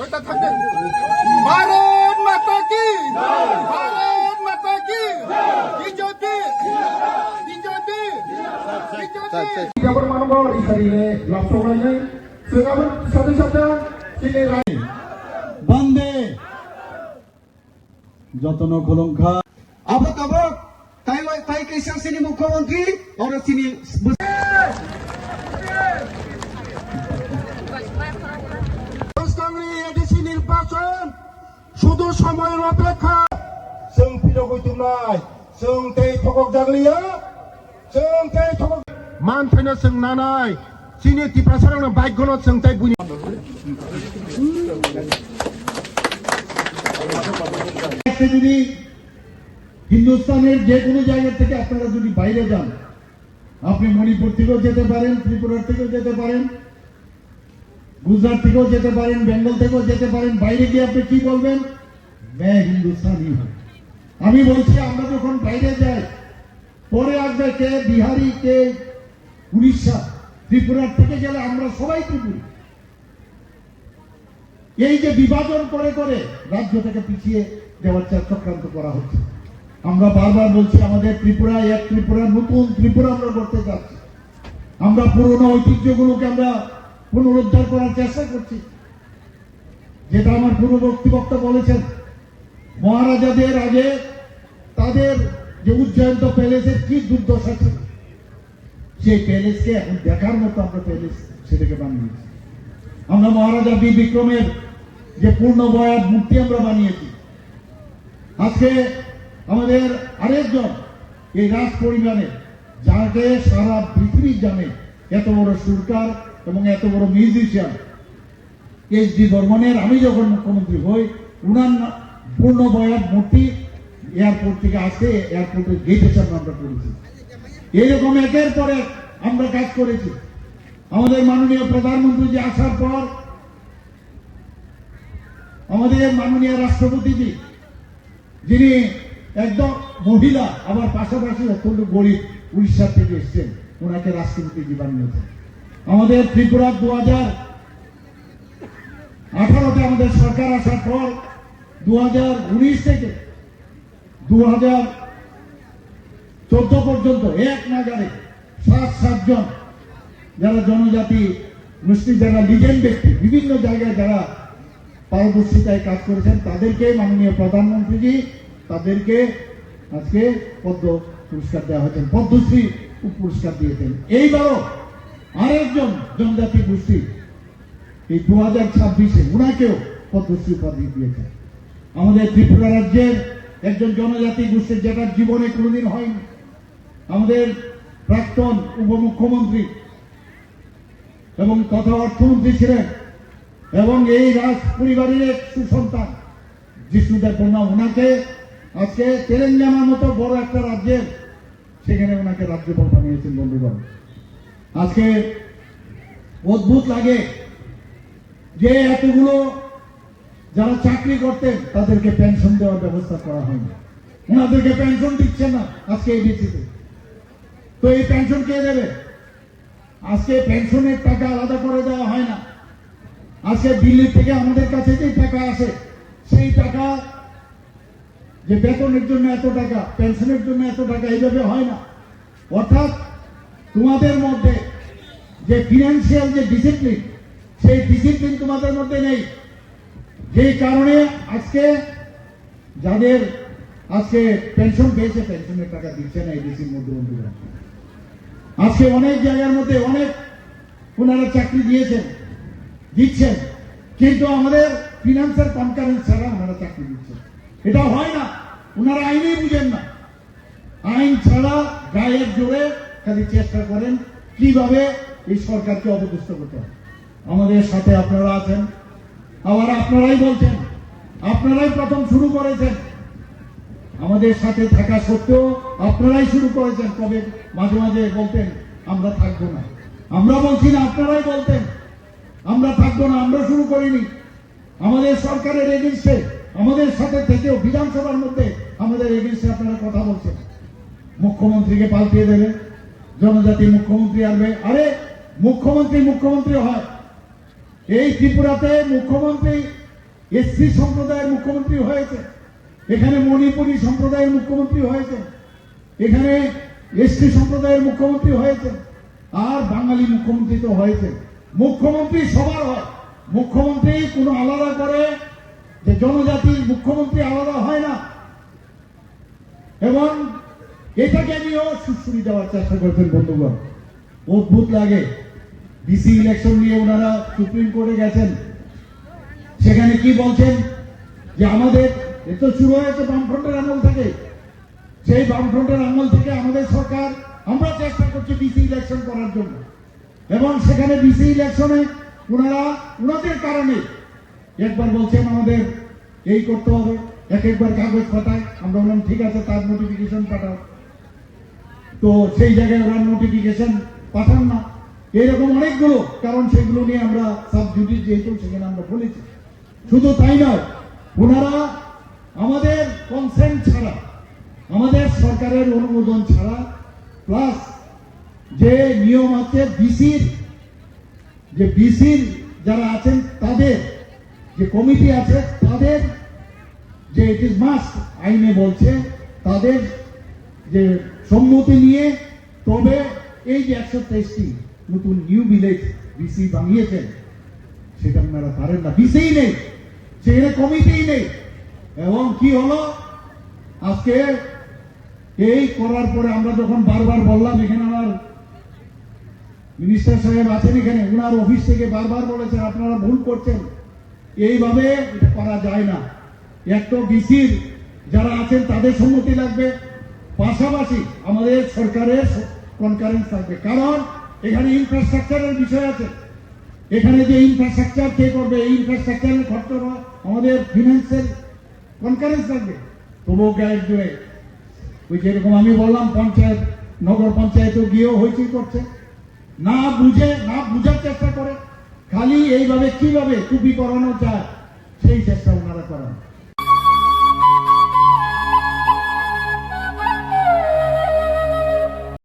ওটা থাকে। ভারত মাতা কি, ভারত মাতা কি, BJP BJP BJP. Jabar Manawar isari le laptoran le segaman satu-satu sini rai বন্দে যতন কলঙ্কা abot tayo kay isang sini mukhomantri or sini ADC নির্বাচন শুধু সময়ের অপেক্ষা जों फिरौ गयथुमनाय जों दै थगक जागलिया जों दै थगक मानफैनो सोंनानै जोंनि टिपासारावनो बाइक गनो सोंथाय बुनि যদি হিন্দুস্তানের যে কোনো জায়গা থেকে আপনারা যদি বাইরে যান, আপনি মণিপুর থেকেও যেতে পারেন, ত্রিপুরা থেকেও যেতে পারেন, গুজরাট থেকেও যেতে পারেন, বেঙ্গল থেকেও যেতে পারেন। বাইরে গিয়ে আপনি কি বলবেন? मैं হিন্দুস্তানি हूं। আমি বলছি আমরা যখন বাইরে যাই, পরে আসবে কে বিহারি, কে উড়িষ্যা, ত্রিপুরা থেকে গেলে আমরা সবাই ত্রিপুরা। এই যে বিভাজন করে করে রাজ্যটাকে পিছিয়ে দেওয়ার চক্রান্ত করা হচ্ছে। আমরা বারবার বলছি আমাদের ত্রিপুরা এক ত্রিপুরা, নতুন ত্রিপুরা আমরা করতে যাচ্ছি। আমরা পুরনো ঐতিহ্যগুলোকে আমরা পুনরুদ্ধার করার চেষ্টা করছি। যেটা আমার পূর্ববর্তী বক্তা বলেছেন, মহারাজাদের আগে তাদের যে উজ্জয়ন্ত প্যালেসের কি দুর্দশা ছিল, সেই প্যালেসকে এখন দেখার মতো আমরা প্যালেস সেটাকে বানিয়েছি। আমরা মহারাজা বি বিক্রমের যে পূর্ণ বয়াত মূর্তি আমরা বানিয়েছি। আজকে আমাদের আরেকজন এই রাজ পরিবারে, যাকে সারা পৃথিবী জানে, এত বড় সুরকার এবং এত বড় মিউজিশিয়ান এইচ.ডি. বর্মনের, আমি যখন মুখ্যমন্ত্রী হই, উনার পূর্ণ বয়াত মূর্তি এয়ারপোর্ট থেকে আসে, এয়ারপোর্টের গেটের সামনে আমরা করেছি। এইরকম একের পর এক আমরা কাজ করেছি। আমাদের মাননীয় প্রধানমন্ত্রী যে আসার পর আমাদের মাননীয় রাষ্ট্রপতিজি, যিনি একদম মহিলা, আবার পাশাপাশি অত্যন্ত গরিব, উড়িষ্যা থেকে এসছেন, ওনাকে রাষ্ট্রপতিজি বানিয়েছেন। আমাদের ত্রিপুরা 2018-তে আমাদের সরকার আসার পর 2019 থেকে 2014 পর্যন্ত এক নাগারে 7 জন যারা জনজাতি গোষ্ঠী, যারা লিজেন্ড ব্যক্তি, বিভিন্ন জায়গায় যারা পারদর্শিতায় কাজ করেছেন, তাদেরকে মাননীয় প্রধানমন্ত্রীজি তাদেরকে আজকে পদ্ম পুরস্কার দেওয়া হয়েছে, পদ্মশ্রী পুরস্কার দিয়েছেন। এইবারও আরেকজন জনজাতি গোষ্ঠী এই 2026-এ উনাকেও পদ্মশ্রী উপাধি দিয়েছেন। আমাদের ত্রিপুরা রাজ্যের একজন জনজাতি গোষ্ঠীর, যেটা জীবনে কোনোদিন হয়নি, আমাদের প্রাক্তন উপমুখ্যমন্ত্রী এবং তথা অর্থমন্ত্রী ছিলেন এবং এই রাজ পরিবারের এক সুসন্তান জিষ্ণুদেব বর্মা, ওনাকে আজকে তেলেঙ্গানার মতো বড় একটা রাজ্যের, সেখানে ওনাকে রাজ্যপাল বানিয়েছেন। বন্ধুগণ, আজকে অদ্ভুত লাগে যে এতগুলো যারা চাকরি করতেন তাদেরকে পেনশন দেওয়ার ব্যবস্থা করা হয়নি, ওনাদেরকে পেনশন দিচ্ছে না আজকে এই ভিত্তিতে। তো এই পেনশন কে দেবে? আজকে পেনশনের টাকা আলাদা করে দেওয়া হয় না। আজকে দিল্লি থেকে আমাদের কাছে যে টাকা আসে, সেই টাকা যে বেতনের জন্য এত টাকা, পেনশনের জন্য এত টাকা, এইভাবে হয় না। অর্থাৎ তোমাদের মধ্যে যে ফিনান্সিয়াল যে ডিসিপ্লিন, সেই ডিসিপ্লিন তোমাদের মধ্যে নেই। যে কারণে আজকে যাদের আজকে পেনশন পেয়েছে, পেনশনের টাকা দিচ্ছে না এডিসির মধ্যে। বন্ধুরা, আজকে অনেক জায়গার মধ্যে অনেক ওনারা চাকরি দিচ্ছেন, কিন্তু আমাদের ফিনান্সিয়াল কনকারেন্স ছাড়া ওনারা চাকরি দিচ্ছেন। এটা হয় না, ওনারা আইনেই বুঝেন না। আইন ছাড়া গায়ের জোরে খালি চেষ্টা করেন কিভাবে এই সরকারকে অপদস্থ করতে হবে। আমাদের সাথে আপনারা আছেন, আবার আপনারাই বলছেন, আপনারাই প্রথম শুরু করেছেন। আমাদের সাথে থাকা সত্ত্বেও আপনারাই শুরু করেছেন। তবে মাঝে মাঝে বলতেন আমরা থাকবো না, আমরা বলছি না, আপনারাই বলতেন আমরা থাকবো না, আমরা শুরু করিনি। আমাদের সরকারের এগেইনস্টে, আমাদের সাথে থেকেও বিধানসভার মধ্যে আমাদের এগেইনস্টে আপনারা কথা বলছেন। মুখ্যমন্ত্রীকে পাল্টিয়ে দেবে, জনজাতি মুখ্যমন্ত্রী আসবে। আরে মুখ্যমন্ত্রী হয়, এই ত্রিপুরাতে মুখ্যমন্ত্রী এসসি সম্প্রদায়ের মুখ্যমন্ত্রী হয়েছে, এখানে মণিপুরী সম্প্রদায়ের মুখ্যমন্ত্রী হয়েছে, এখানে এসটি সম্প্রদায়ের মুখ্যমন্ত্রী হয়েছে, আর বাঙালি মুখ্যমন্ত্রী তো হয়েছে। মুখ্যমন্ত্রী সবার হয়, মুখ্যমন্ত্রী কোনো আলাদা করে যে জনজাতির মুখ্যমন্ত্রী আলাদা হয় না। এবং এটাকে নিয়েও সুশ্রী দেওয়ার চেষ্টা করছেন বন্ধুগণ। অদ্ভুত লাগে, ডিসি ইলেকশন নিয়ে ওনারা সুপ্রিম কোর্টে গেছেন, সেখানে কি বলছেন যে আমাদের এত শুরু হয়েছে বামফ্রন্টের আমল থেকে, সেই বামফ্রন্টের আমল থেকে আমাদের সরকার আমরা চেষ্টা করছি ডিসি ইলেকশন করার জন্য, এবং সেখানে ডিসি ইলেকশনে ওনারা ওনাদের কারণে একবার বলছেন আমাদের এই করতে হবে, একবার কাগজ পাঠায়, আমরা বললাম ঠিক আছে তার নোটিফিকেশন পাঠাও, তো সেই জায়গায় ওরা নোটিফিকেশন পাঠান না। এরকম অনেকগুলো কারণ, সেগুলো নিয়ে আমরা সাব জুডিস যেহেতু সেখানে আমরা বলেছি। শুধু তাই নয়, ওনারা আমাদের কনসেন্ট ছাড়া, আমাদের সরকারের অনুমোদন ছাড়া, প্লাস যে নিয়ম আছে বিসির যারা আছেন তাদের যে কমিটি আছে, তাদের যে ইট ইজ মাস্ট আইনে বলছে, তাদের যে সম্মতি নিয়ে তবে এই যে 123টি নতুন নিউ ভিলেজ বিসি বানিয়েছেন, সেটা আপনারা পারেন না, বিসিই নেই, সেখানে কমিটিই নেই। এবং কি হলো, আজকে এই করার পরে আমরা যখন বারবার বললাম, এখানে আমার মিনিস্টার সাহেব আছেন, এখানে ওনার অফিস থেকে বারবার বলেছেন আপনারা ভুল করছেন, এইভাবে এটা করা যায় না। এক তো বিসির যারা আছেন তাদের সম্মতি লাগবে, পাশাপাশি আমাদের সরকারের কনকারেন্স থাকবে, কারণ এখানে ইনফ্রাস্ট্রাকচারের বিষয় আছে। এখানে যে ইনফ্রাস্ট্রাকচার কে করবে, এই ইনফ্রাস্ট্রাকচারের খরচ আমাদের ফিনান্সের কনকারেন্স থাকবে। তবুও গাইড দেবে, ওই যেরকম আমি বললাম পঞ্চায়েত, নগর পঞ্চায়েতও গিয়েও হইচই করছে, না বুঝার চেষ্টা করে, খালি এইভাবে কিভাবে টুপি পরানো যায় সেই চেষ্টা ওনারা করেন।